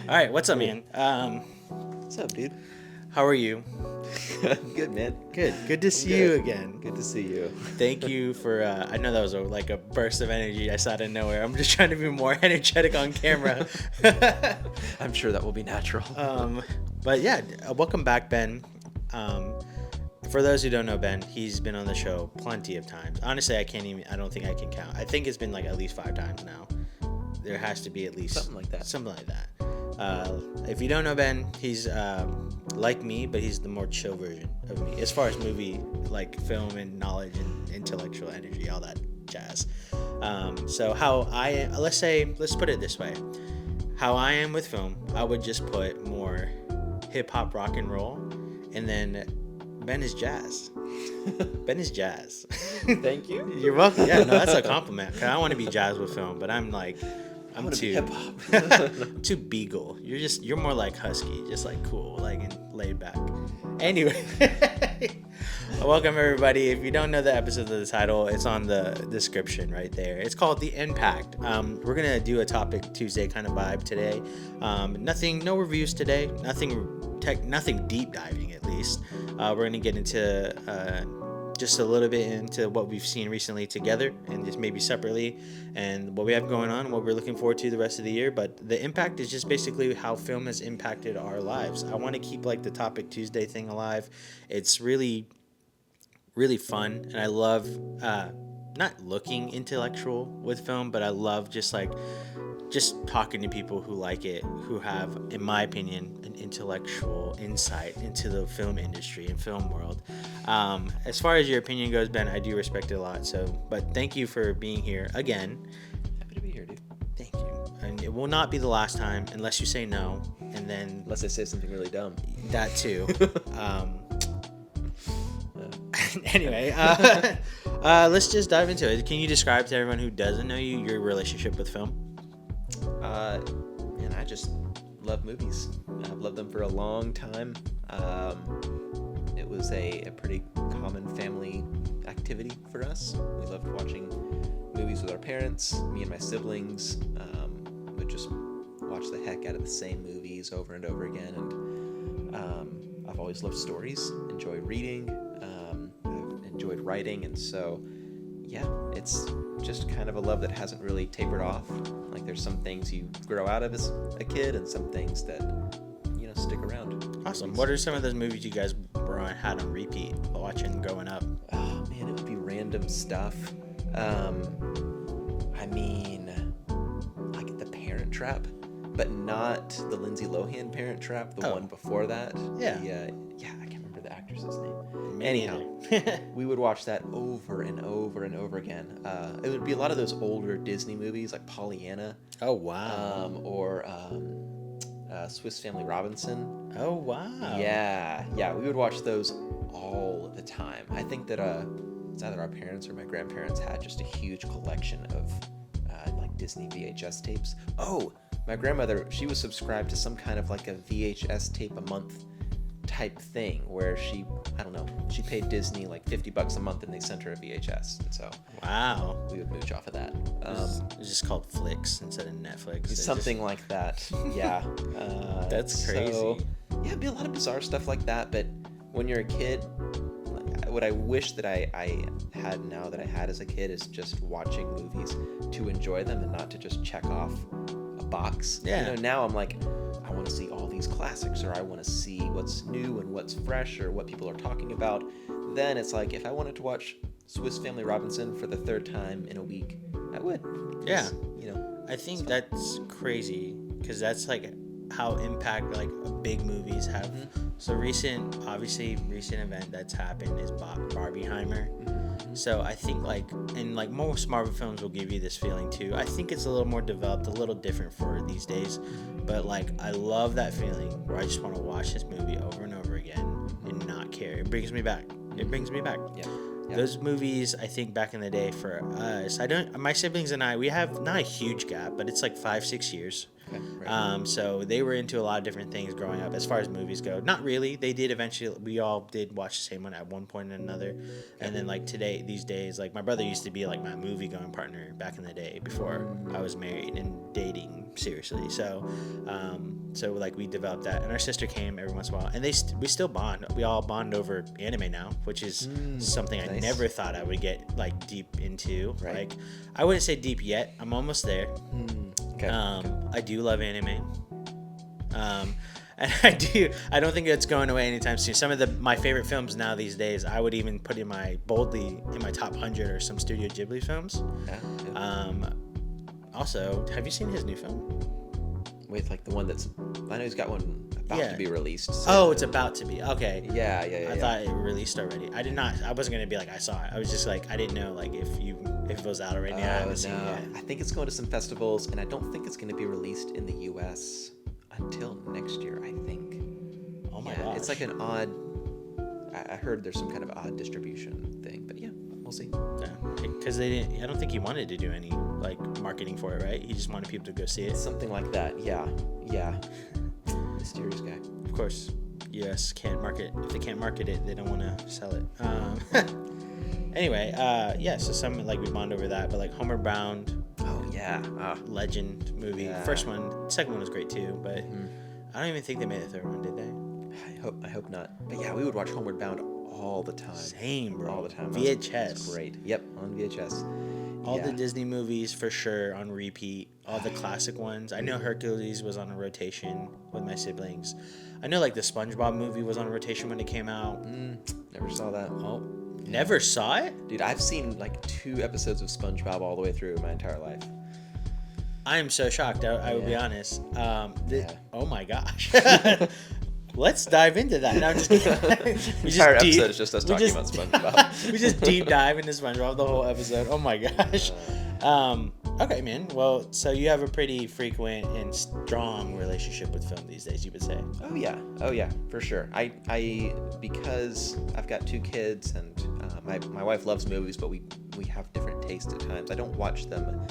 All right, what's up, man? What's up, dude? How are you? Good, man. Good. Good to I'm see good. you again. Good to see you. Thank you for. I know that was like a burst of energy I saw out of nowhere. I'm just trying to be more energetic on camera. I'm sure that will be natural. But yeah, welcome back, Ben. For those who don't know Ben, he's been on the show plenty of times. Honestly, I can't even. I don't think I can count. I think it's been like at least 5 times now. There has to be at least Something like that. Something like that. If you don't know Ben, he's like me, but he's the more chill version of me as far as movie, like film and knowledge and intellectual energy, all that jazz. So how let's put it this way, how I am with film, I would just put more hip hop, rock and roll, and then Ben is jazz. Ben is jazz. Thank you. You're welcome. Yeah, no, that's a compliment. 'Cause I want to be jazz with film, but I'm too hip hop. too beagle. You're more like husky, just like cool, like and laid back. Anyway, welcome everybody. If you don't know the episode of the title, it's on the description right there. It's called The Impact. We're gonna do a topic Tuesday kind of vibe today. No reviews today. Nothing deep diving at least. We're gonna get into just a little bit into what we've seen recently together and just maybe separately and what we have going on and what we're looking forward to the rest of the year. But the impact is just basically how film has impacted our lives. I want to keep like the Topic Tuesday thing alive. It's really, really fun. And I love not looking intellectual with film, but I love just talking to people who like it, who have, in my opinion, an intellectual insight into the film industry and film world. As far as your opinion goes, Ben, I do respect it a lot. But thank you for being here again. Happy to be here, dude. Thank you. And it will not be the last time unless you say no, and then Unless I say something really dumb. that too. Anyway, let's just dive into it. Can you describe to everyone who doesn't know you your relationship with film? Man, I just love movies. I've loved them for a long time. It was a pretty common family activity for us. We loved watching movies with our parents. Me and my siblings would just watch the heck out of the same movies over and over again. And I've always loved stories, enjoyed reading, I've enjoyed writing, and so yeah, it's just kind of a love that hasn't really tapered off. Like there's some things you grow out of as a kid and some things that, stick around. Awesome. What are some of those movies you guys had on repeat watching growing up? Oh man, it would be random stuff. I mean, like The Parent Trap, but not the Lindsay Lohan Parent Trap, the one before that. Yeah. I can't remember the actress's name. Me Anyhow, neither. we would watch that over and over and over again. It would be a lot of those older Disney movies like Pollyanna. Oh wow. Or Swiss Family Robinson. Oh wow. Yeah, we would watch those all the time. I think that it's either our parents or my grandparents had just a huge collection of like Disney VHS tapes. Oh, my grandmother, she was subscribed to some kind of like a VHS tape a month type thing where she paid Disney like $50 a month and they sent her a VHS, and so wow, we would mooch off of that. It's just called Flix instead of Netflix. Something like that. Yeah. That's crazy. So, yeah, it'd be a lot of bizarre stuff like that, but when you're a kid, what I wish that I had now that I had as a kid is just watching movies to enjoy them and not to just check off a box. Yeah. Now I'm like, I want to see all these classics, or I want to see what's new and what's fresh, or what people are talking about. Then it's like, if I wanted to watch Swiss Family Robinson for the 3rd time in a week, I would. Yeah. I think that's crazy because that's like how impact like big movies have. Mm-hmm. So recent event that's happened is Barbieheimer. Mm-hmm. So I think most Marvel films will give you this feeling too. I think it's a little more developed, a little different for these days, but I love that feeling where I just want to watch this movie over and over again and not care. It brings me back. Yeah. Those movies, I think back in the day for us, my siblings and I, we have not a huge gap, but it's like 5-6 years. Okay, right. So they were into a lot of different things growing up as far as movies go. Not really. They did eventually. We all did watch the same one at one point or another. And then like these days, like my brother used to be like my movie going partner back in the day before I was married and dating seriously. So like we developed that, and our sister came every once in a while, and we still bond. We all bond over anime now, which is something I nice. never thought I would get like deep into. Right. Like I wouldn't say deep yet. I'm almost there. Okay. I do love anime. And I don't think it's going away anytime soon. Some of my favorite films now these days, I would even put boldly in my top 100 or some Studio Ghibli films. Yeah. Also, have you seen his new film? Wait, like the one I know he's got one about to be released. So Oh, it's about to be. Okay. Yeah. I thought it released already. I did not. I wasn't gonna be like I saw it. I was just like I didn't know like if it was out already. I haven't seen it yet. I think it's going to some festivals, and I don't think it's going to be released in the U.S. until next year. I think. Oh my Yeah, gosh. it's like an odd. I heard there's some kind of odd distribution thing, but yeah, we'll see. Yeah, because they didn't. I don't think he wanted to do any like marketing for it, right? He just wanted people to go see it. Something like that. Yeah. Mysterious guy. Of course, US can't market. If they can't market it, they don't want to sell it. Anyway, yeah. So some like we bond over that, but like Homeward Bound, Oh yeah. legend movie. Yeah. First one, second one was great too, but I don't even think they made the third one, did they? I hope not. But yeah, we would watch Homeward Bound all the time. Same, bro. All the time. VHS. That's great. Yep, on VHS. All Yeah. the Disney movies for sure on repeat. All the classic ones. I know Hercules was on a rotation with my siblings. I know like the SpongeBob movie was on a rotation when it came out. Never saw that. Oh, never saw it? Dude, I've seen like 2 episodes of SpongeBob all the way through my entire life. I am so shocked. I will be Yeah. honest. Yeah. Oh my gosh. Let's dive into that. No, I'm just kidding. We Entire deep- episode is just us we talking just- about SpongeBob. We just deep dive into SpongeBob the whole episode. Oh my gosh. Okay, man. Well, so you have a pretty frequent and strong relationship with film these days, you would say. Oh yeah, for sure. I because I've got 2 kids and my wife loves movies, but we have different tastes at times. I don't watch them,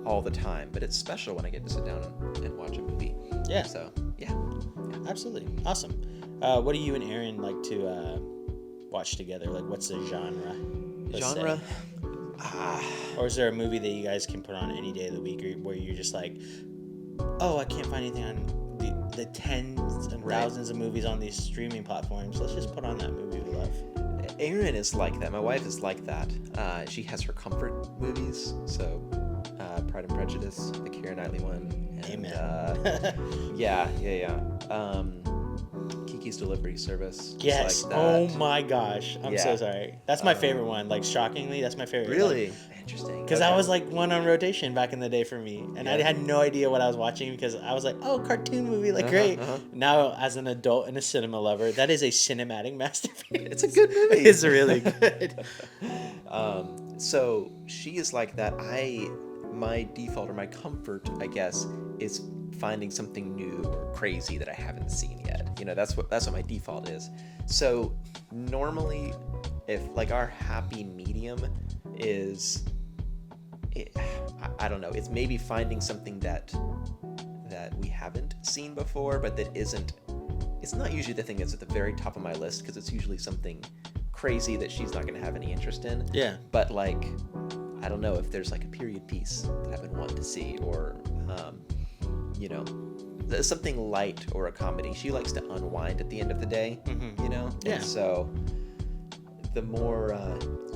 all the time, but it's special when I get to sit down and watch a movie. Yeah. So yeah. Absolutely. Awesome. What do you and Aaron like to watch together? Like, what's the genre? let's Genre. say? Or is there a movie that you guys can put on any day of the week where you're just like, oh, I can't find anything on the tens and Right. thousands of movies on these streaming platforms. Let's just put on that movie we love. Erin is like that. My wife is like that. She has her comfort movies. So, Pride and Prejudice, the Keira Knightley one. And, Amen. yeah. Kiki's Delivery Service. just Yes. Like that. Oh my gosh. I'm so Yeah. sorry. That's my favorite one. Like, shockingly, that's my favorite. Really? Interesting. Because Okay. that was like one on rotation back in the day for me, and I Yeah. had no idea what I was watching because I was like, "Oh, cartoon movie, like great." Now, as an adult and a cinema lover, that is a cinematic masterpiece. It's a good movie. It's really good. So she is like that. My default or my comfort, I guess, is finding something new or crazy that I haven't seen yet. That's what my default is. So normally, if like our happy medium is, I don't know, it's maybe finding something that we haven't seen before, but that isn't. It's not usually the thing that's at the very top of my list because it's usually something crazy that she's not going to have any interest in. Yeah. But like, I don't know if there's like a period piece that I've been wanting to see, or something light or a comedy. She likes to unwind at the end of the day, Yeah. And so the more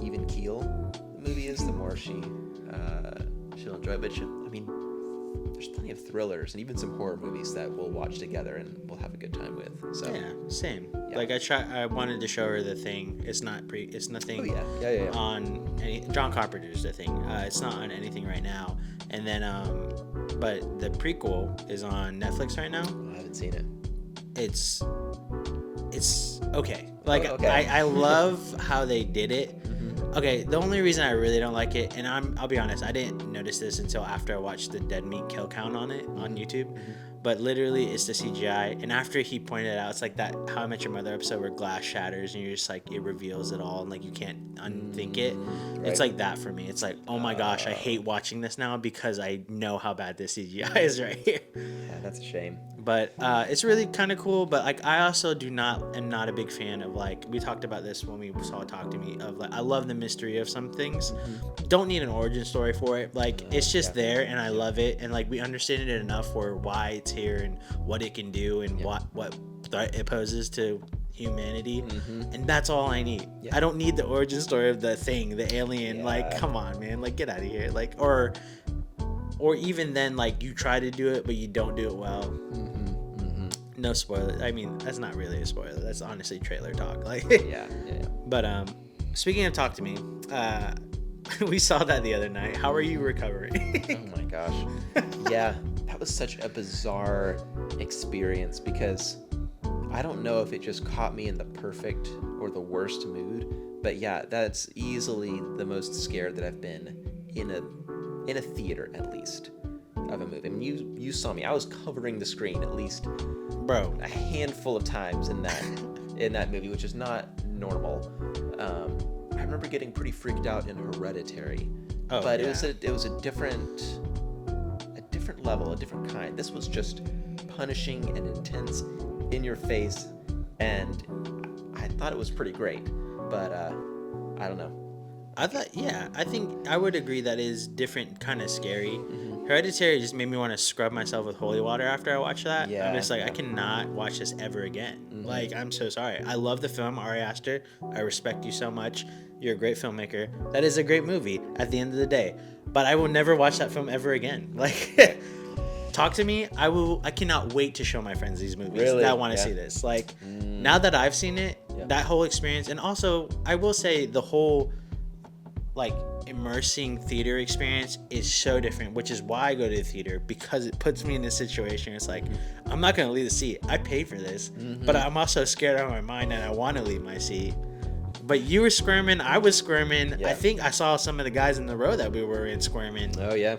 even keel the movie is, the more she'll enjoy it. But there's plenty of thrillers and even some horror movies that we'll watch together and we'll have a good time with. So Yeah, same. Yeah. Like I wanted to show her The Thing. It's nothing. Oh yeah. On John Carpenter's The Thing. It's not on anything right now. And then but the prequel is on Netflix right now. I haven't seen it. It's okay. Like Okay. I love how they did it. Okay, the only reason I really don't like it, and I'll be honest, I didn't notice this until after I watched the Dead Meat Kill Count on it on YouTube. but literally it's the CGI. And after he pointed it out, it's like that How I Met Your Mother episode where glass shatters and you're just like, it reveals it all and like you can't unthink it. Right. It's like that for me. It's like, oh my gosh, I hate watching this now because I know how bad this CGI is right here. Yeah, that's a shame. But it's really kind of cool. But like, I also am not a big fan of, like, we talked about this when we saw Talk to Me, of like, I love the mystery of some things. Don't need an origin story for it. Like, it's just there and I love it. And like, we understand it enough for why it's here and what it can do and what threat it poses to humanity. And that's all I need. I don't need the origin story of the thing, the alien. Like, come on, man. Like, get out of here. Like, or even then, like, you try to do it but you don't do it well. No spoiler. I mean, that's not really a spoiler. That's honestly trailer talk. Like, Yeah. But speaking of Talk to Me, we saw that the other night. How are you recovering? Oh my gosh. Yeah, that was such a bizarre experience because I don't know if it just caught me in the perfect or the worst mood, but yeah, that's easily the most scared that I've been in a theater, at least, of a movie. I mean, you saw me. I was covering the screen at least Bro, a handful of times in that movie, which is not normal. I remember getting pretty freaked out in Hereditary, but it was a different level, a different kind. This was just punishing and intense, in your face, and I thought it was pretty great. But I don't know. I think I would agree that is different, kind of scary. Hereditary just made me want to scrub myself with holy water after I watched that. Yeah, I'm just like, I cannot watch this ever again. Like, I'm so sorry. I love the film, Ari Aster. I respect you so much. You're a great filmmaker. That is a great movie at the end of the day. But I will never watch that film ever again. Like, Talk to Me, I cannot wait to show my friends these movies that want to see this. Like, now that I've seen it, that whole experience, and also, I will say the whole, like, immersing theater experience is so different, which is why I go to the theater, because it puts me in this situation. It's like, I'm not going to leave the seat. I paid for this, but I'm also scared out of my mind and I want to leave my seat. But you were squirming, I was squirming. Yeah. I think I saw some of the guys in the row that we were in squirming. Oh yeah.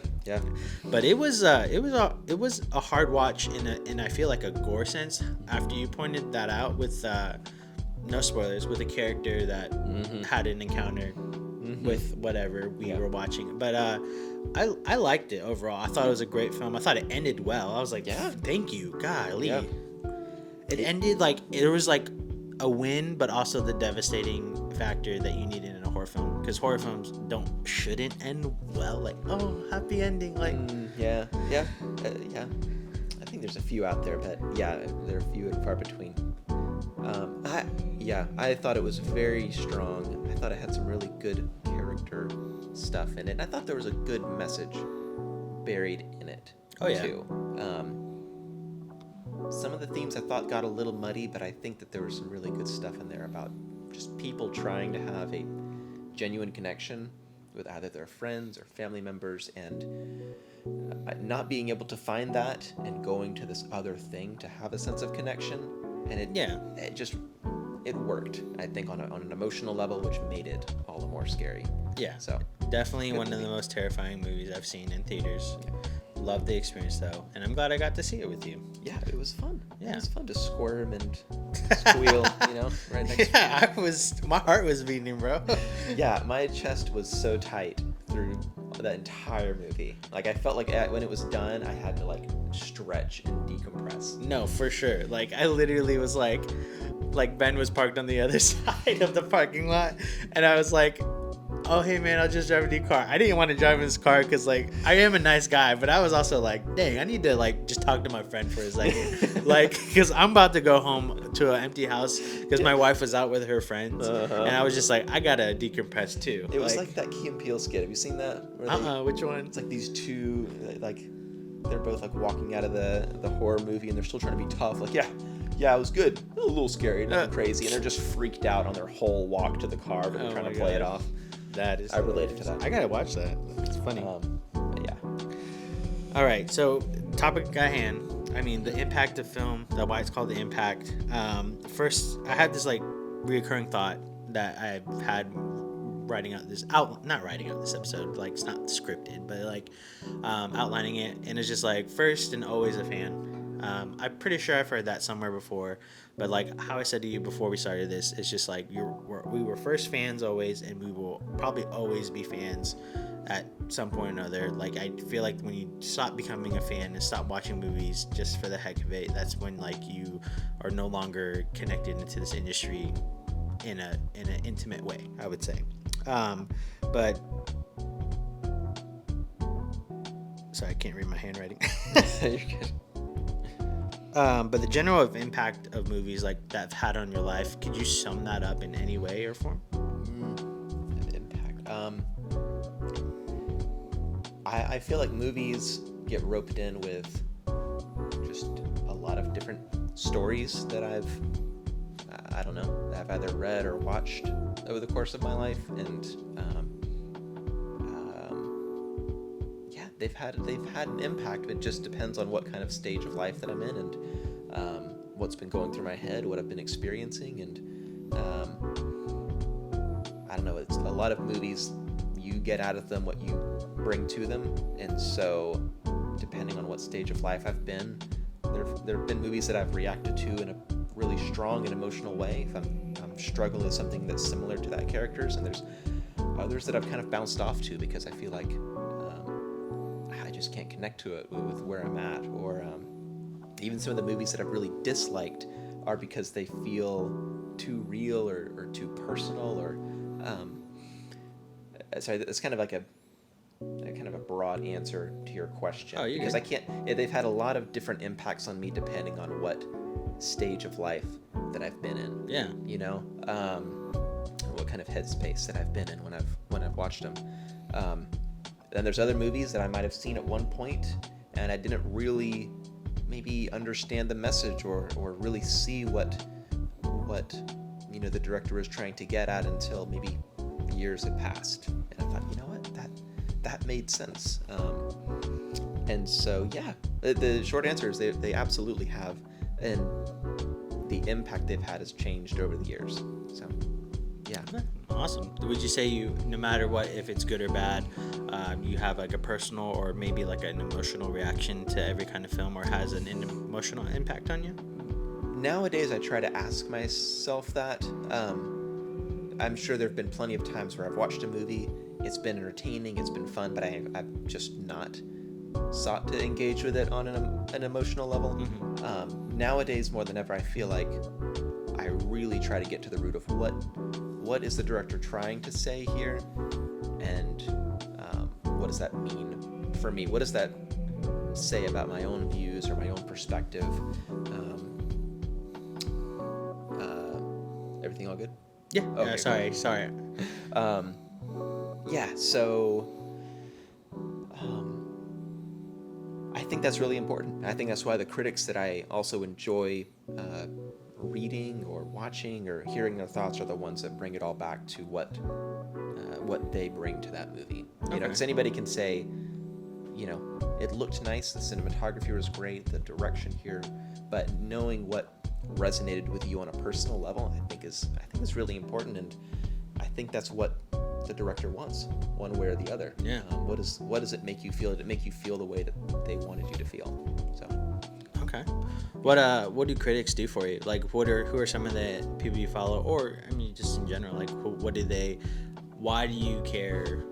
But it was a hard watch in I feel like a gore sense. After you pointed that out with no spoilers, with a character that had an encounter with whatever we were watching. But I liked it overall. I thought it was a great film. I thought it ended well. I was like, thank you, golly. Yeah. It ended like there was like a win, but also the devastating factor that you needed in a horror film, because horror films shouldn't end well. Like, oh, happy ending. Like, yeah. I think there's a few out there, but yeah, they're few and far between. I thought it was very strong. I thought it had some really good character stuff in it. I thought there was a good message buried in it. Oh, yeah. Too. Some of the themes I thought got a little muddy, but I think that there was some really good stuff in there about just people trying to have a genuine connection with either their friends or family members, and not being able to find that and going to this other thing to have a sense of connection. And it worked, I think, on an emotional level, which made it all the more scary. Yeah. So Definitely good one of the most terrifying movies I've seen in theaters. Love the experience though, and I'm glad I got to see it with you. yeah, it was fun. Yeah. It was fun to squirm and squeal, right next to My heart was beating, bro. Yeah, my chest was so tight through that entire movie. Like, I felt like when it was done, I had to like stretch and decompress. No, for sure. Like, I literally was like Ben was parked on the other side of the parking lot, and I was like, oh, hey man, I'll just drive in your car. I didn't want to drive in his car because like I am a nice guy, but I was also like, dang, I need to like just talk to my friend for a second. Like, because I'm about to go home to an empty house because my wife was out with her friends, and I was just like, I gotta decompress too. It was like that Key and Peele skit. Have you seen that? Which one? It's like these two, like, they're both like walking out of the horror movie, and they're still trying to be tough. Like, yeah, it was good. A little scary, nothing crazy, and they're just freaked out on their whole walk to the car, but they're trying to play it off. That is. I related to that. I gotta watch that. It's funny. Yeah. All right, so topic at hand. I mean, the impact of film. That's why it's called The Impact. First, I had this like reoccurring thought that I've had not writing out this episode. Like, it's not scripted, but like outlining it, and it's just like, first and always a fan. I'm pretty sure I've heard that somewhere before, but like how I said to you before we started this, it's just like we were first fans always, and we will probably always be fans at some point or another. Like I feel like when you stop becoming a fan and stop watching movies just for the heck of it, that's when like you are no longer connected into this industry in an intimate way, I would say. But sorry, I can't read my handwriting. You're good. But the general impact of movies like that have had on your life, could you sum that up in any way or form? Impact. I feel like movies get roped in with just a lot of different stories that I've either read or watched over the course of my life, and yeah, they've had an impact. It just depends on what kind of stage of life that I'm in, and what's been going through my head, what I've been experiencing, and I don't know. It's a lot of movies. You get out of them what you bring to them, and so depending on what stage of life I've been, there have been movies that I've reacted to in a really strong and emotional way if I'm struggling with something that's similar to that character's, and there's others that I've kind of bounced off to because I feel like I just can't connect to it with where I'm at, or even some of the movies that I've really disliked are because they feel too real or too personal, or sorry, it's kind of like a broad answer to your question, because good. they've had a lot of different impacts on me depending on what stage of life that I've been in. Yeah. You know, what kind of headspace that I've been in when I've watched them. Then there's other movies that I might have seen at one point and I didn't really maybe understand the message or really see what the director was trying to get at until maybe years had passed, and I thought, you know what, that made sense. And so yeah, the short answer is they absolutely have, and the impact they've had has changed over the years. So yeah. Awesome. Would you say no matter what, if it's good or bad, you have like a personal or maybe like an emotional reaction to every kind of film, or has an emotional impact on you? Nowadays, I try to ask myself that. I'm sure there have been plenty of times where I've watched a movie, it's been entertaining, it's been fun, but I've just not sought to engage with it on an emotional level. Mm-hmm. Nowadays, more than ever, I feel like I really try to get to the root of what is the director trying to say here, and what does that mean for me? What does that say about my own views or my own perspective? Everything all good? Yeah. Okay, Sorry. Yeah, so I think that's really important. I think that's why the critics that I also enjoy reading or watching or hearing their thoughts are the ones that bring it all back to what they bring to that movie. You know, because anybody can say, you know, it looked nice, the cinematography was great, the direction here, but knowing what resonated with you on a personal level, I think is really important, and I think that's what the director wants, one way or the other. Yeah. What does it make you feel? Did it make you feel the way that they wanted you to feel? So. Okay. What do critics do for you? Like, who are some of the people you follow, or I mean, just in general, like, why do you care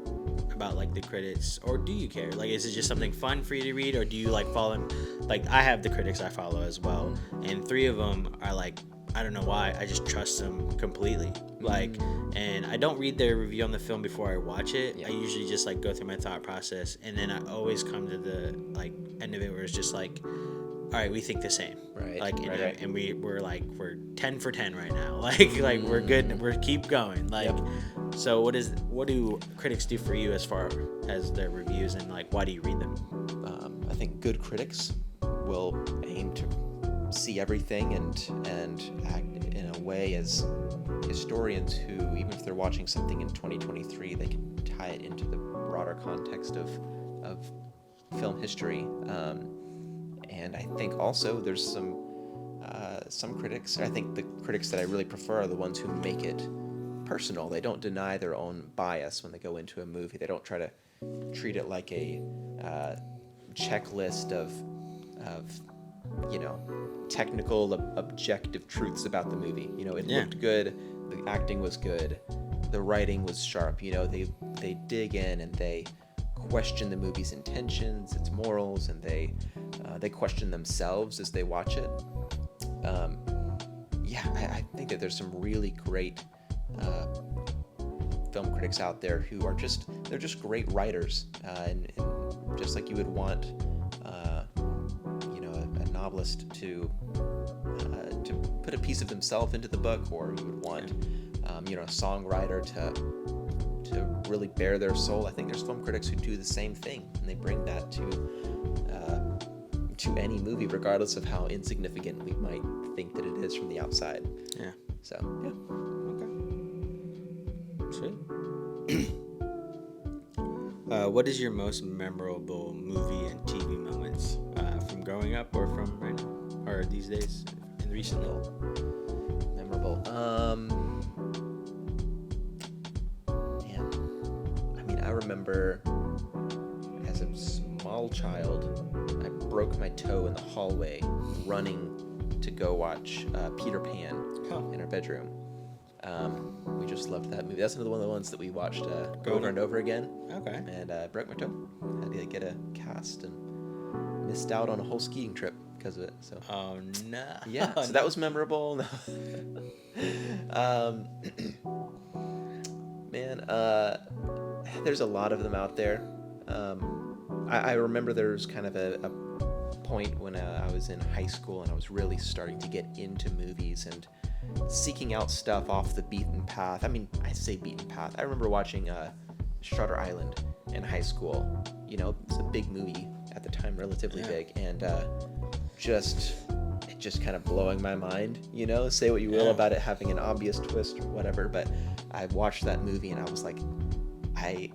about like the critics, or do you care? Like, is it just something fun for you to read, or do you like follow them? Like, I have the critics I follow as well, and 3 of them are like, I don't know why, I just trust them completely. Like, and I don't read their review on the film before I watch it. Yeah. I usually just like go through my thought process, and then I always come to the like end of it where it's just like, all right, we think the same. Right. Like, Right. and we're 10 for 10 right now. Like we're good. We're keep going. Like, Yep. So what do critics do for you as far as their reviews, and like why do you read them? I think good critics will aim to see everything and act in a way as historians who, even if they're watching something in 2023, they can tie it into the broader context of film history. And I think also there's some critics. I think the critics that I really prefer are the ones who make it personal. They don't deny their own bias when they go into a movie. They don't try to treat it like a checklist of technical, objective truths about the movie. It Yeah. looked good, the acting was good, the writing was sharp. They dig in and they question the movie's intentions, its morals, and they question themselves as they watch it. I think that there's some really great film critics out there who are just great writers, and just like you would want a novelist to put a piece of himself into the book, or you would want a songwriter to really bare their soul. I think there's film critics who do the same thing, and they bring that to any movie, regardless of how insignificant we might think that it is from the outside. Yeah. So yeah. Okay. Sweet. What is your most memorable movie and TV moments from growing up, or from right now, or these days, and recently? Memorable. I remember as a small child, I broke my toe in the hallway running to go watch Peter Pan in our bedroom. We just loved that movie. That's another one of the ones that we watched over and over again. Okay. And broke my toe. Had to get a cast and missed out on a whole skiing trip because of it. So. Oh no. Yeah. So that was memorable. There's a lot of them out there. I remember there was kind of a point when I was in high school and I was really starting to get into movies and seeking out stuff off the beaten path. I mean, I say beaten path. I remember watching Shutter Island in high school. It's a big movie at the time, relatively big, and it just kind of blowing my mind. Say what you will about it having an obvious twist or whatever, but I watched that movie and I was like, my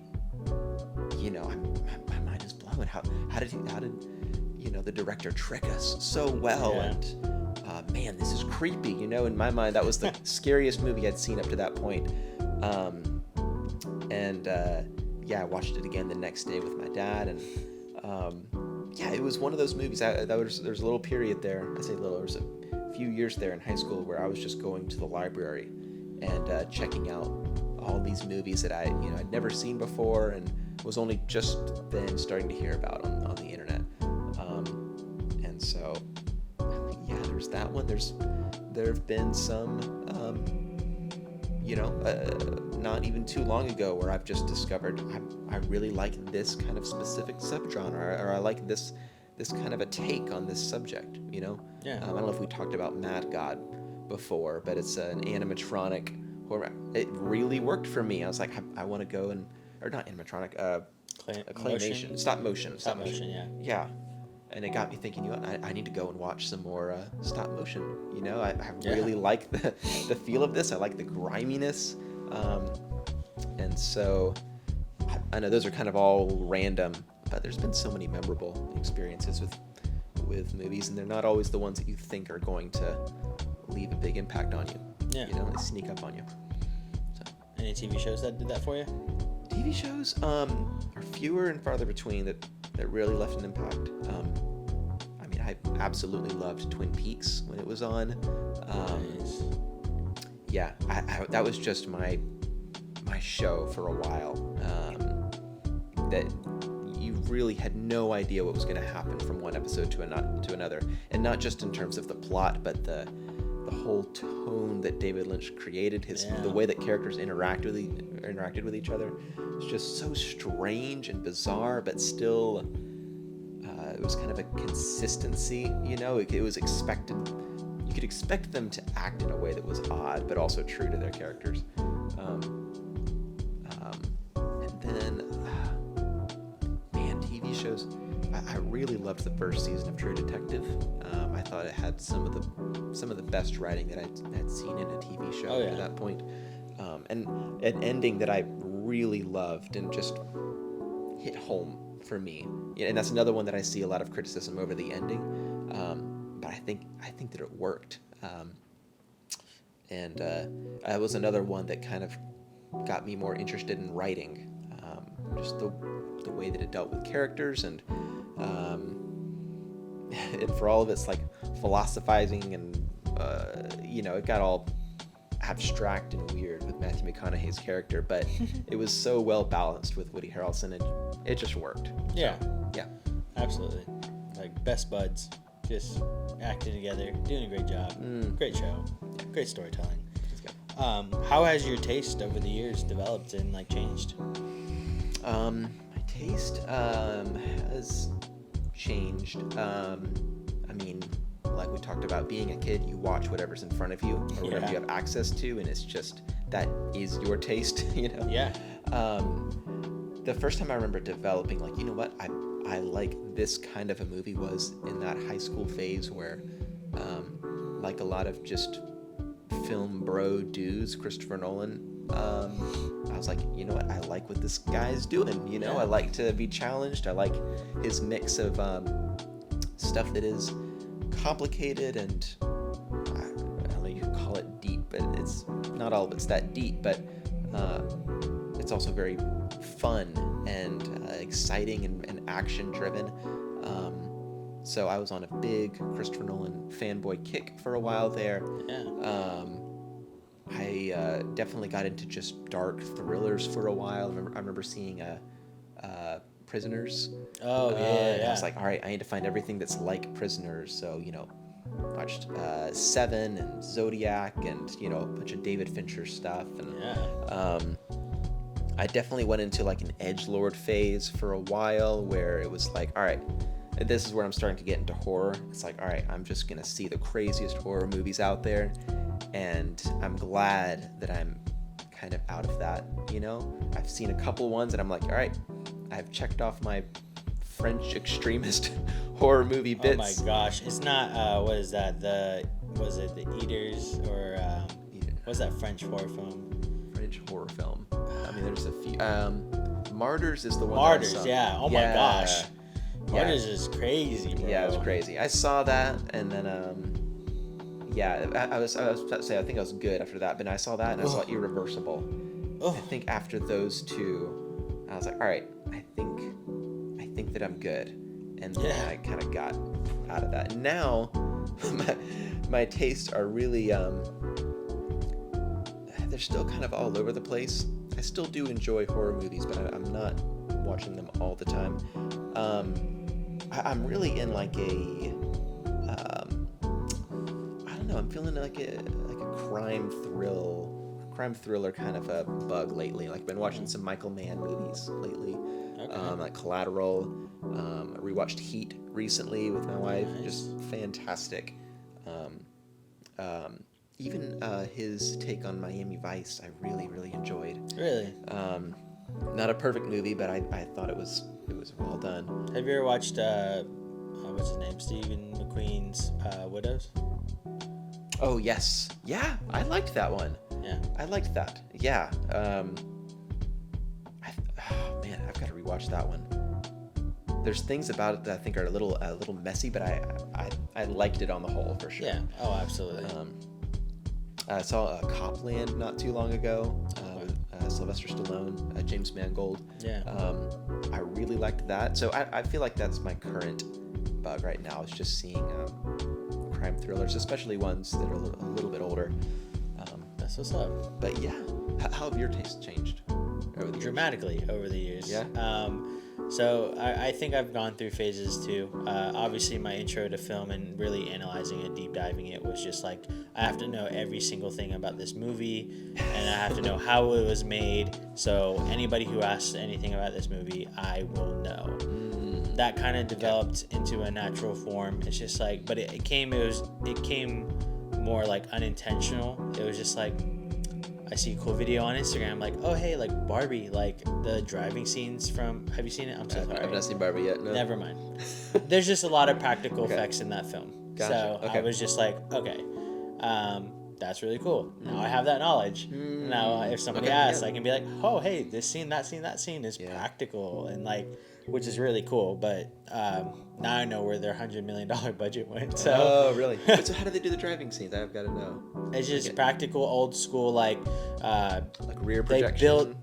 mind is blown. How did the director trick us so well? Yeah. And man, this is creepy. In my mind, that was the scariest movie I'd seen up to that point. I watched it again the next day with my dad, and it was one of those movies. There's a little period there. I say little. There was a few years there in high school where I was just going to the library and checking out all these movies that I'd never seen before, and was only just then starting to hear about on the internet. And so, there's that one. There have been some, not even too long ago, where I've just discovered I really like this kind of specific subgenre, or I like this kind of a take on this subject. Yeah. I don't know if we talked about Mad God before, but it's an animatronic horror. It really worked for me. I was like, I want to go or not animatronic, claymation, stop motion. Yeah. Yeah. And it got me thinking, I need to go and watch some more stop motion. I really like the feel of this. I like the griminess. And so I know those are kind of all random, but there's been so many memorable experiences with movies, and they're not always the ones that you think are going to leave a big impact on you. Yeah. They sneak up on you. So. Any TV shows that did that for you? TV shows are fewer and farther between that really left an impact. I absolutely loved Twin Peaks when it was on. Nice. Yeah, that was just my show for a while. That you really had no idea what was going to happen from one episode to another, and not just in terms of the plot, but the whole tone that David Lynch created, the way that characters interacted with each other. It's just so strange and bizarre, but still, it was kind of a consistency. It was expected. You could expect them to act in a way that was odd, but also true to their characters. And then, TV shows. I really loved the first season of True Detective. I thought it had some of the best writing that I'd seen in a TV show up to that point, and an ending that I really loved and just hit home for me. And that's another one that I see a lot of criticism over the ending, but I think that it worked. And that was another one that kind of got me more interested in writing, just the way that it dealt with characters, and and for all of its like philosophizing and it got all abstract and weird with Matthew McConaughey's character, but it was so well balanced with Woody Harrelson, and it just worked. Yeah. Yeah. Absolutely. Like best buds, just acting together, doing a great job. Great show. Great storytelling. How has your taste over the years developed and like changed? My taste has changed. I mean, like we talked about, being a kid, you watch whatever's in front of you or whatever you have access to, and it's just that is your taste, Yeah. The first time I remember developing, like, you know what, I like this kind of a movie was in that high school phase where, like a lot of just film bro dudes, Christopher Nolan, I was like, you know what, I like what this guy's doing, Yeah. I like to be challenged, I like his mix of stuff that is complicated and I don't know, you could call it deep, but it's not all of it's that deep, but it's also very fun and exciting and action driven. So I was on a big Christopher Nolan fanboy kick for a while there. Yeah. I definitely got into just dark thrillers for a while. I remember seeing Prisoners. Oh, yeah, And yeah. I was like, all right, I need to find everything that's like Prisoners. So, watched Seven and Zodiac and, a bunch of David Fincher stuff. And Yeah. I definitely went into like an edgelord phase for a while where it was like, all right, this is where I'm starting to get into horror. It's like, all right, I'm just going to see the craziest horror movies out there. And I'm glad that I'm kind of out of that, I've seen a couple ones and I'm like, all right, I've checked off my French extremist horror movie bits. Oh my gosh. It's not, what is that? Was it The Eaters or, what's that French horror film? French horror film. I mean, there's a few. Martyrs is the one. Martyrs, that I saw. yeah. Oh my gosh. Yeah. Martyrs is crazy, bro. Yeah, it was crazy. I saw that, and then I was about to say I think I was good after that, but I saw that and I saw Irreversible. Oh. I think after those two, I was like, all right, I think that I'm good, and then I kind of got out of that. And now, my tastes are really they're still kind of all over the place. I still do enjoy horror movies, but I'm not watching them all the time. I'm really in like a, I don't know, I'm feeling like a crime thriller kind of a bug lately. Like I've been watching some Michael Mann movies lately, like Collateral. I rewatched Heat recently with my wife. Nice. Just fantastic. Even his take on Miami Vice, I really, really enjoyed. Really? Not a perfect movie, but I thought it was well done. Have you ever watched, what's his name? Stephen McQueen's Widows? Oh, yes. Yeah, I liked that one. Yeah. I liked that. Yeah. Man, I've got to rewatch that one. There's things about it that I think are a little messy, but I liked it on the whole for sure. Yeah. Oh, absolutely. I saw Copland not too long ago with Sylvester Stallone, James Mangold. Yeah. I really liked that. So I feel like that's my current bug right now, is just seeing crime thrillers, especially ones that are a little bit older. That's what's up. But yeah, how have your tastes changed over the years? Dramatically over the years. Yeah. So I think I've gone through phases too. Obviously, my intro to film and really analyzing it, deep diving it, was just like, I have to know every single thing about this movie, and I have to know how it was made. So anybody who asks anything about this movie, I will know. That kind of developed into a natural form. It's just like, but it came more like unintentional. It was just like, I see a cool video on Instagram, like, oh hey, like Barbie, like the driving scenes from. Have you seen it? I'm so sorry. I've not seen Barbie yet. No. Never mind. There's just a lot of practical effects in that film. Gotcha. So Okay. I was just like, okay, that's really cool. Now I have that knowledge. Now if somebody Okay, asks, yeah. I can be like, oh hey, this scene, that scene is Yeah. practical, and like which is really cool. But now I know where their $100 million budget went. So Oh, really? So how do they do the driving scenes? I've got to know. it's just Okay. practical, old school, like Like rear they projection.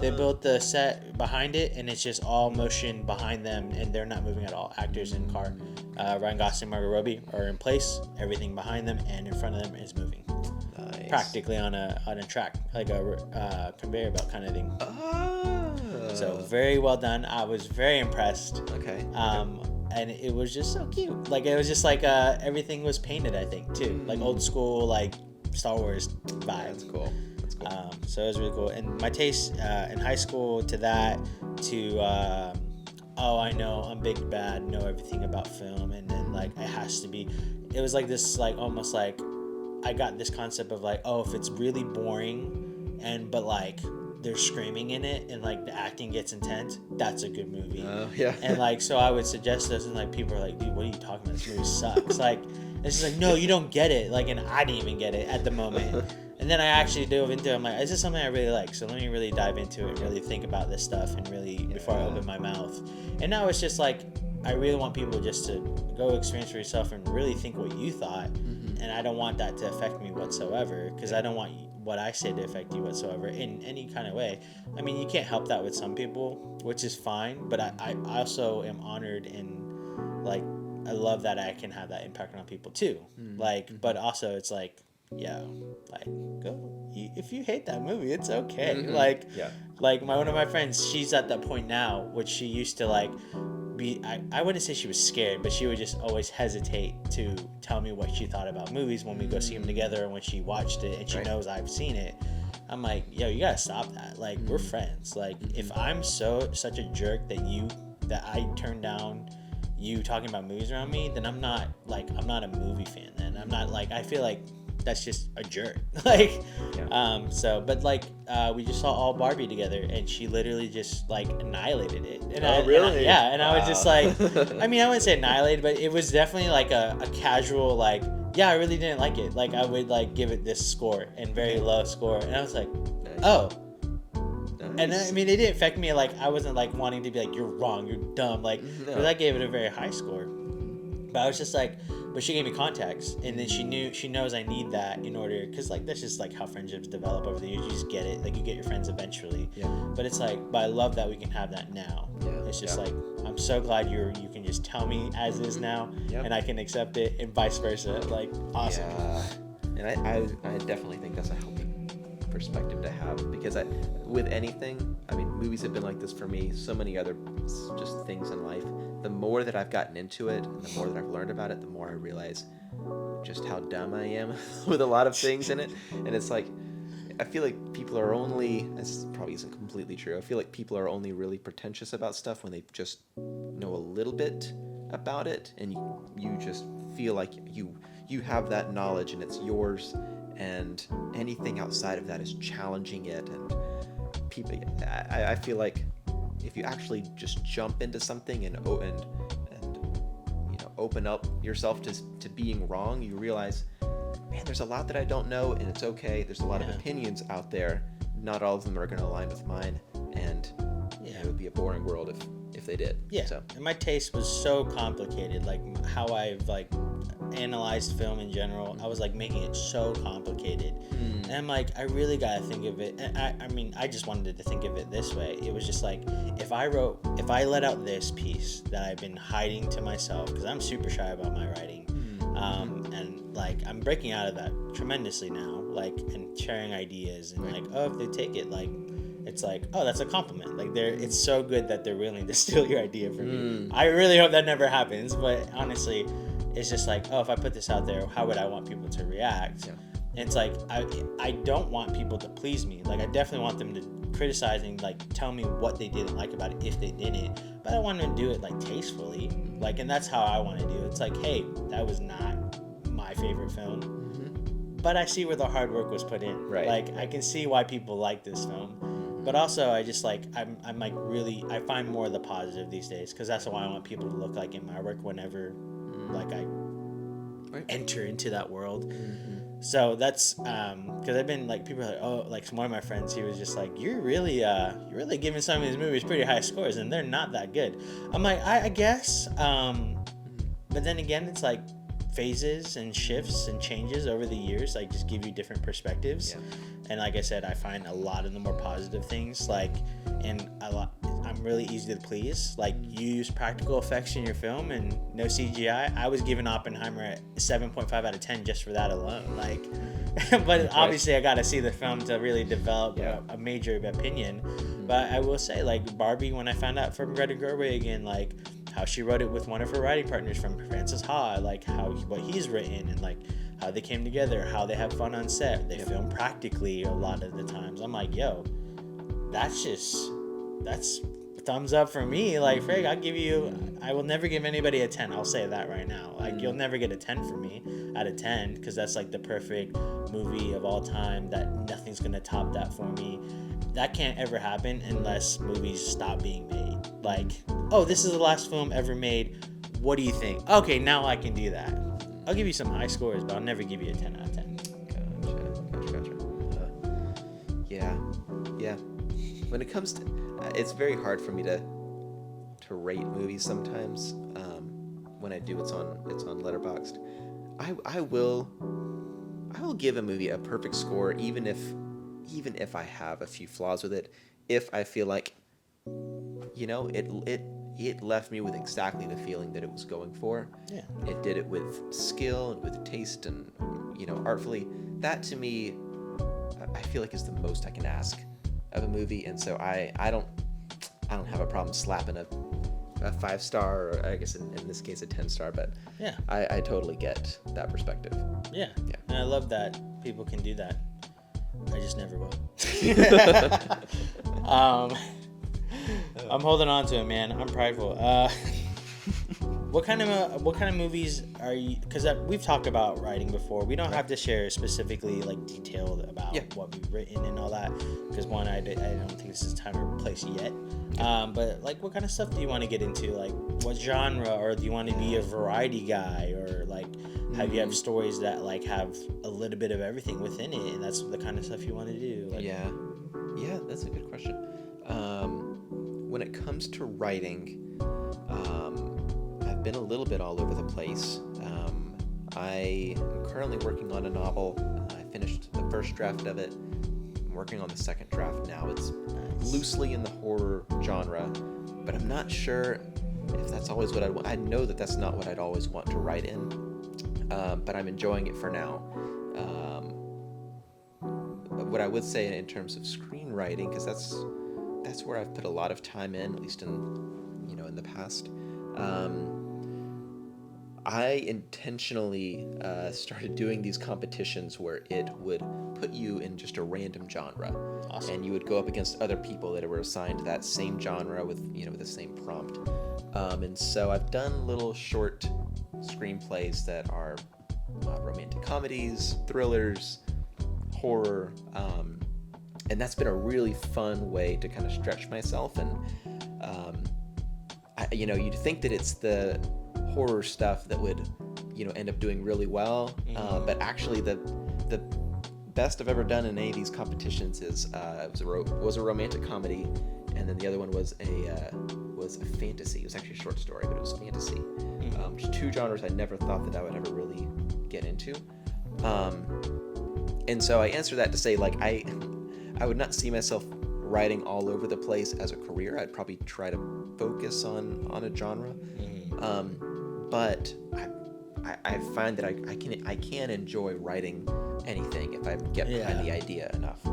they built the set behind it, and it's just all motion behind them, and they're not moving at all. Actors in car, Ryan Gosling, Margot Robbie are in place. Everything behind them and in front of them is moving, Nice. practically on a track, like a conveyor belt kind of thing. Oh. So very well done. I was very impressed. Okay. And it was just so cute. Like it was just like everything was painted, I think, too, like old school, like Star Wars vibes. That's cool. That's cool. So it was really cool. And my taste in high school to that, to I know I'm big bad, know everything about film, and then like it has to be. It was like this, like almost like I got this concept of like, oh, if it's really boring, but like they're screaming in it and like the acting gets intense, that's a good movie. Yeah. And like, so I would suggest this, and like people are like, dude, what are you talking about? This movie sucks. Like, it's just like, no, you don't get it. Like, and I didn't even get it at the moment. And then I actually dove into it. I'm like, is this something I really like? So let me really dive into it and really think about this stuff and really, before I open my mouth. And now it's just like, I really want people just to go experience for yourself and really think what you thought. And I don't want that to affect me whatsoever, because I don't want what I say to affect you whatsoever in any kind of way. I mean, you can't help that with some people, which is fine, but I also am honored and like I love that I can have that impact on people too. Like, but also it's like, yeah, like go. If you hate that movie, it's okay. Like, like one of my friends, she's at that point now, which she used to like be. I wouldn't say she was scared, but she would just always hesitate to tell me what she thought about movies when we go see them together, and when she watched it and she knows I've seen it. I'm like, yo, you gotta stop that. Like, we're friends. Like, if I'm such a jerk that I turn down you talking about movies around me, then I'm not a movie fan. Then I'm not like, I feel like that's just a jerk. Like, but like we just saw all Barbie together, and she literally just like annihilated it. And I was just like, I mean, I wouldn't say annihilated, but it was definitely like a casual like, yeah, I really didn't like it. Like, I would like give it this score and very low score, and I was like, oh. And I mean, it didn't affect me. Like, I wasn't like wanting to be like, you're wrong, you're dumb. Like, because I gave it a very high score. But I was just like, but she gave me context, and then she knows I need that in order, because like that's just like how friendships develop over the years. You just get it, like you get your friends eventually. But it's like, but I love that we can have that now. It's just like, I'm so glad you can just tell me as is now, and I can accept it, and vice versa. Like, awesome. And I definitely think that's a healthy perspective to have, because with anything, I mean, movies have been like this for me, so many other just things in life. The more that I've gotten into it, and the more that I've learned about it, the more I realize just how dumb I am with a lot of things in it. And it's like, I feel like people are only, this probably isn't completely true, I feel like people are only really pretentious about stuff when they just know a little bit about it, and you just feel like you have that knowledge and it's yours, and anything outside of that is challenging it. And people, I feel like if you actually just jump into something and open up yourself to being wrong, you realize, man, there's a lot that I don't know, and it's okay. There's a lot of opinions out there. Not all of them are going to align with mine, and it would be a boring world if they did. Yeah. So. And my taste was so complicated, like how I've like analyzed film in general. I was like making it so complicated, and I'm like, I really gotta think of it. And I mean, I just wanted to think of it this way. It was just like, if I let out this piece that I've been hiding to myself, because I'm super shy about my writing, and like I'm breaking out of that tremendously now, like, and sharing ideas, and like, oh, if they take it, like, it's like, oh, that's a compliment. Like, it's so good that they're willing to steal your idea from you. I really hope that never happens, but honestly, it's just like, oh, if I put this out there, how would I want people to react? And it's like, I don't want people to please me. Like, I definitely want them to criticize and like tell me what they didn't like about it if they didn't, but I want them to do it like tastefully. Like, and that's how I want to do it. It's like, hey, that was not my favorite film, but I see where the hard work was put in. Like, I can see why people like this film. But also, I just like, I'm like really, I find more of the positive these days, because that's what I want people to look like in my work whenever like I enter into that world. So that's because I've been like people are like, oh, like one of my friends, he was just like, you're really giving some of these movies pretty high scores and they're not that good. I'm like, I guess, but then again, it's like phases and shifts and changes over the years like just give you different perspectives. Yeah. And like I said, I find a lot of the more positive things like, and I'm really easy to please. Like you use practical effects in your film and no CGI. I was giving Oppenheimer a 7.5 out of 10 just for that alone. Like, but obviously I got to see the film to really develop a major opinion. But I will say, like Barbie, when I found out from Greta Gerwig and like how she wrote it with one of her writing partners from Francis Ha, like what he's written and like how they came together, how they have fun on set. They film practically a lot of the times. I'm like, yo, that's thumbs up for me. Like, Frig, I will never give anybody a 10. I'll say that right now. Like, you'll never get a 10 from me out of 10 because that's like the perfect movie of all time that nothing's going to top that for me. That can't ever happen unless movies stop being made. Like, oh, this is the last film ever made. What do you think? Okay, now I can do that. I'll give you some high scores, but I'll never give you a 10 out of 10. Gotcha. Yeah. When it comes to, it's very hard for me to rate movies sometimes. When I do, it's on Letterboxd. I will give a movie a perfect score, even if I have a few flaws with it. If I feel like, it left me with exactly the feeling that it was going for. Yeah. It did it with skill and with taste and, artfully. That to me, I feel like is the most I can ask of a movie. And so I don't have a problem slapping a 5-star, or I guess in this case a 10-star, but yeah, I totally get that perspective. Yeah. And I love that people can do that. I just never will. I'm holding on to it, man. I'm prideful. What kind of movies are you? Because we've talked about writing before. We don't have to share specifically like detailed about what we've written and all that. Because one, I don't think this is time or place yet. But like, what kind of stuff do you want to get into? Like, what genre, or do you want to be a variety guy, or like, have stories that like have a little bit of everything within it, and that's the kind of stuff you want to do? Like, yeah, that's a good question. When it comes to writing, I've been a little bit all over the place. I am currently working on a novel. I finished the first draft of it. I'm working on the second draft now. It's loosely in the horror genre, but I'm not sure if that's always what I want. I know that that's not what I'd always want to write in, but I'm enjoying it for now. What I would say in terms of screenwriting, because that's where I've put a lot of time in, at least in the past. I intentionally started doing these competitions where it would put you in just a random genre. Awesome. And you would go up against other people that were assigned that same genre with the same prompt. And so I've done little short screenplays that are romantic comedies, thrillers, horror, and that's been a really fun way to kind of stretch myself. And you'd think that it's the horror stuff that would end up doing really well, but actually the best I've ever done in any of these competitions is was a romantic comedy, and then the other one was a fantasy. It was actually a short story, but it was fantasy, which are two genres I never thought that I would ever really get into. And so I answer that to say, like, I would not see myself writing all over the place as a career. I'd probably try to focus on a genre. But I find that I can enjoy writing anything if I get behind the idea enough.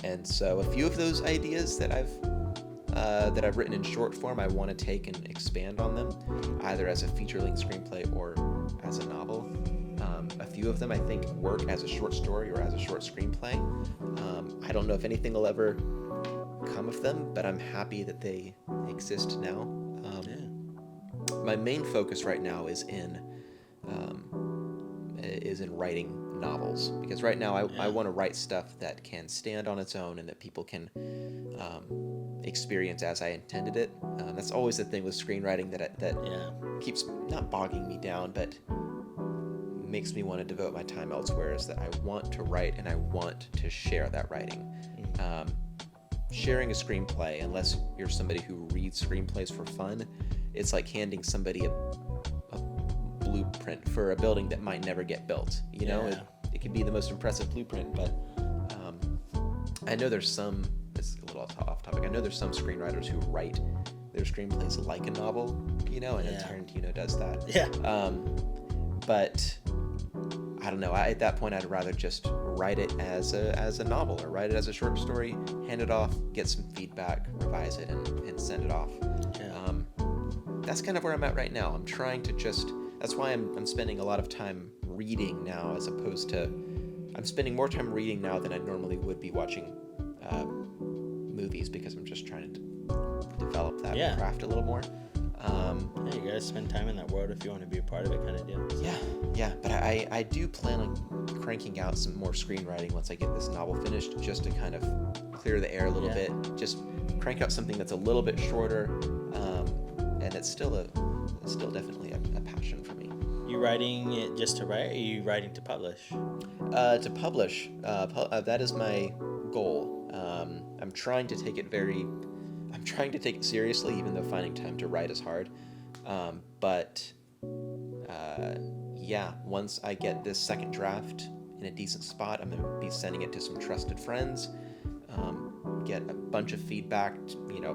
And so a few of those ideas that I've written in short form, I want to take and expand on them, either as a feature-length screenplay or as a novel. A few of them I think work as a short story or as a short screenplay. I don't know if anything will ever come of them, but I'm happy that they exist now. My main focus right now is in writing novels, because right now I want to write stuff that can stand on its own and that people can experience as I intended it. That's always the thing with screenwriting that keeps not bogging me down, but makes me want to devote my time elsewhere is that I want to write and I want to share that writing. Sharing a screenplay, unless you're somebody who reads screenplays for fun, it's like handing somebody a blueprint for a building that might never get built. You know, it could be the most impressive blueprint, but I know there's some, it's a little off topic, I know there's some screenwriters who write their screenplays like a novel, you know, and Tarantino does that. But I don't know, at that point I'd rather just write it as a novel, or write it as a short story, hand it off, get some feedback, revise it, and send it off. That's kind of where I'm at right now. I'm trying to that's why I'm spending a lot of time reading now, as opposed to, I'm spending more time reading now than I normally would be watching movies, because I'm just trying to develop that craft a little more. You guys spend time in that world if you want to be a part of it, kind of deal. But I do plan on cranking out some more screenwriting once I get this novel finished, just to kind of clear the air a little bit, just crank out something that's a little bit shorter, and it's still definitely a passion for me. You writing it just to write, or are you writing to publish? To publish, that is my goal. I'm trying to take it seriously, even though finding time to write is hard. Once I get this second draft in a decent spot, I'm going to be sending it to some trusted friends, get a bunch of feedback. You know,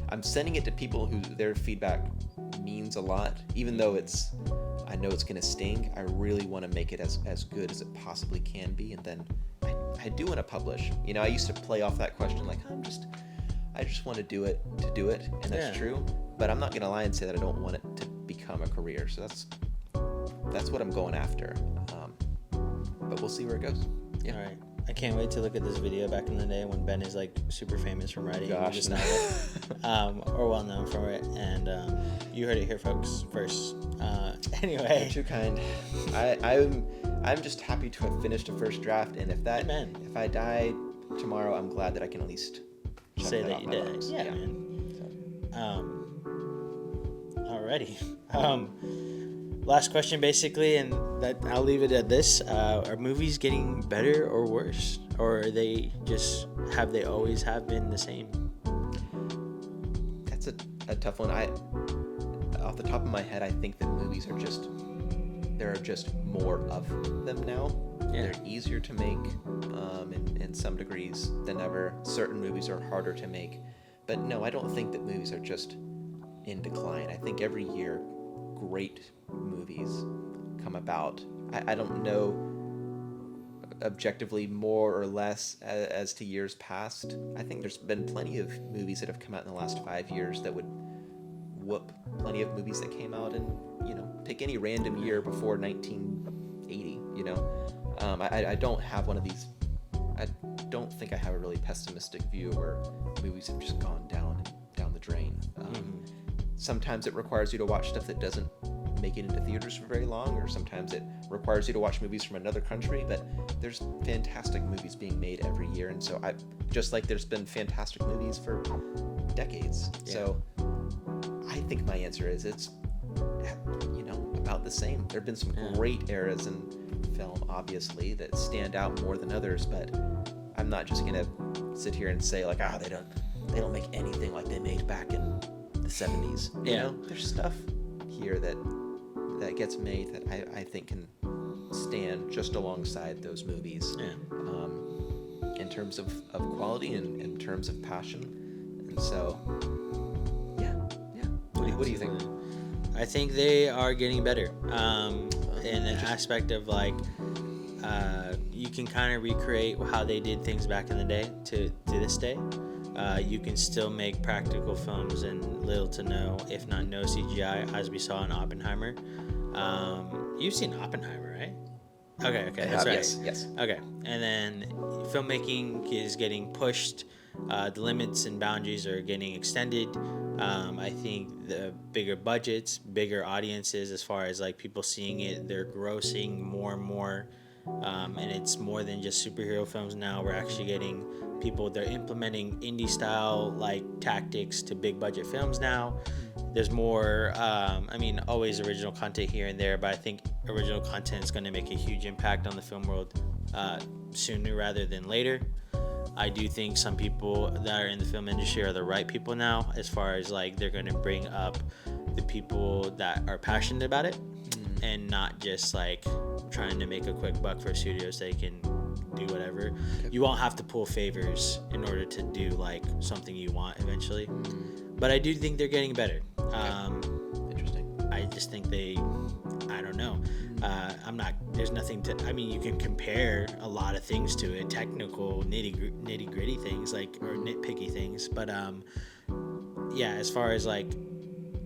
I'm sending it to people who their feedback means a lot, even though I know it's going to sting. I really want to make it as good as it possibly can be, and then I do want to publish. You know, I used to play off that question like, I just want to do it, and that's true. But I'm not going to lie and say that I don't want it to become a career. So that's what I'm going after. But we'll see where it goes. All right. I can't wait to look at this video back in the day when Ben is like super famous from writing. Gosh, or well known for it. And you heard it here, folks, first. Anyway. You're too kind. I'm just happy to have finished a first draft, and if I die tomorrow, I'm glad that I can at least say that you did. Yeah, man. Alrighty. Last question, basically, and that I'll leave it at this: are movies getting better or worse, or are they have they always have been the same? That's a tough one. Off the top of my head, I think that movies there are just more of them now. They're easier to make in some degrees than ever. Certain movies are harder to make. But no, I don't think that movies are just in decline. I think every year great movies come about. I don't know objectively more or less as to years past. I think there's been plenty of movies that have come out in the last 5 years that would whoop plenty of movies that came out in, you know, pick any random year before 1980, you know. I don't have one of these. I don't think I have a really pessimistic view where movies have just gone down the drain. Sometimes it requires you to watch stuff that doesn't make it into theaters for very long, or sometimes it requires you to watch movies from another country, but there's fantastic movies being made every year, and so just like there's been fantastic movies for decades. So I think my answer is it's, you know, about the same. There have been some great eras in film, obviously, that stand out more than others, but I'm not just gonna sit here and say like, they don't make anything like they made back in the 70s. You know, there's stuff here that gets made that I think can stand just alongside those movies, in terms of quality and in terms of passion. And so what do you think? I think they are getting better, in the aspect of like, you can kind of recreate how they did things back in the day to this day. You can still make practical films and little to no, if not no CGI, as we saw in Oppenheimer. You've seen Oppenheimer, right? Okay, that's right. Yes. Okay, and then filmmaking is getting pushed. The limits and boundaries are getting extended. I think the bigger budgets, bigger audiences, as far as like people seeing it, they're grossing more and more. And it's more than just superhero films now. We're actually getting people, they're implementing indie style like tactics to big budget films now. there's more. I mean, always original content here and there, but I think original content is going to make a huge impact on the film world sooner rather than later. I do think some people that are in the film industry are the right people now, as far as like they're going to bring up the people that are passionate about it, and not just like trying to make a quick buck for studios so they can do whatever. You won't have to pull favors in order to do like something you want eventually. But I do think they're getting better. Interesting. I just think I don't know. There's nothing to, I mean, you can compare a lot of things to it, technical, nitty gritty things, like, or nitpicky things. But, yeah, as far as like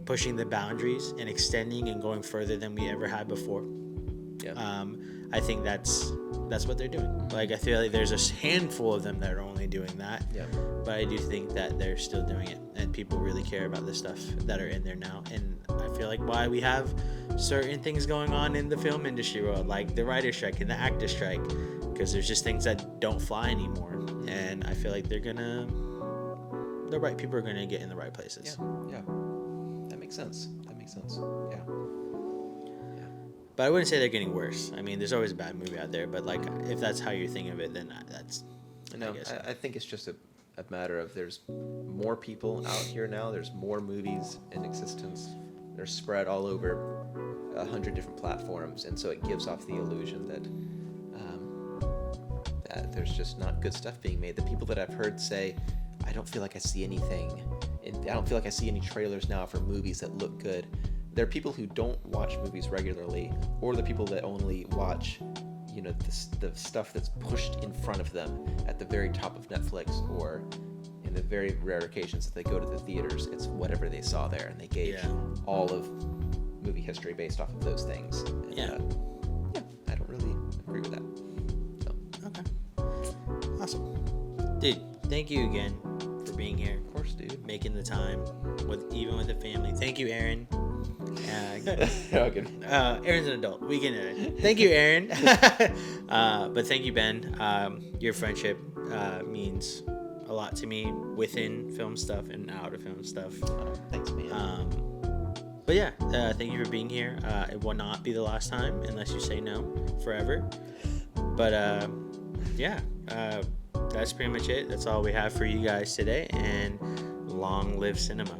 pushing the boundaries and extending and going further than we ever had before, I think that's what they're doing. Like, I feel like there's a handful of them that are only doing that. Yeah. But I do think that they're still doing it, and people really care about the stuff that are in there now. And I feel like why we have certain things going on in the film industry world, like the writer's strike and the actor's strike, because there's just things that don't fly anymore. And I feel like the right people are gonna get in the right places. Yeah. That makes sense. Yeah. But I wouldn't say they're getting worse. I mean, there's always a bad movie out there, but like, if that's how you're thinking of it, then that's. No, I think it's just a matter of there's more people out here now. There's more movies in existence. They're spread all over 100 different platforms, and so it gives off the illusion that that there's just not good stuff being made. The people that I've heard say, I don't feel like I see anything, and I don't feel like I see any trailers now for movies that look good. There are people who don't watch movies regularly, or the people that only watch, you know, the stuff that's pushed in front of them at the very top of Netflix, or in the very rare occasions that they go to the theaters, it's whatever they saw there, and they gauge all of movie history based off of those things. And, I don't really agree with that. So. Okay. Awesome. Dude, thank you again for being here. Of course, dude. Making the time, even with the family. Thank you, Aaron. Aaron's an adult. We can edit. Thank you, Aaron. But thank you, Ben. Your friendship means a lot to me within film stuff and out of film stuff. Thanks, man. But yeah, thank you for being here. It will not be the last time unless you say no forever. But that's pretty much it. That's all we have for you guys today. And long live cinema.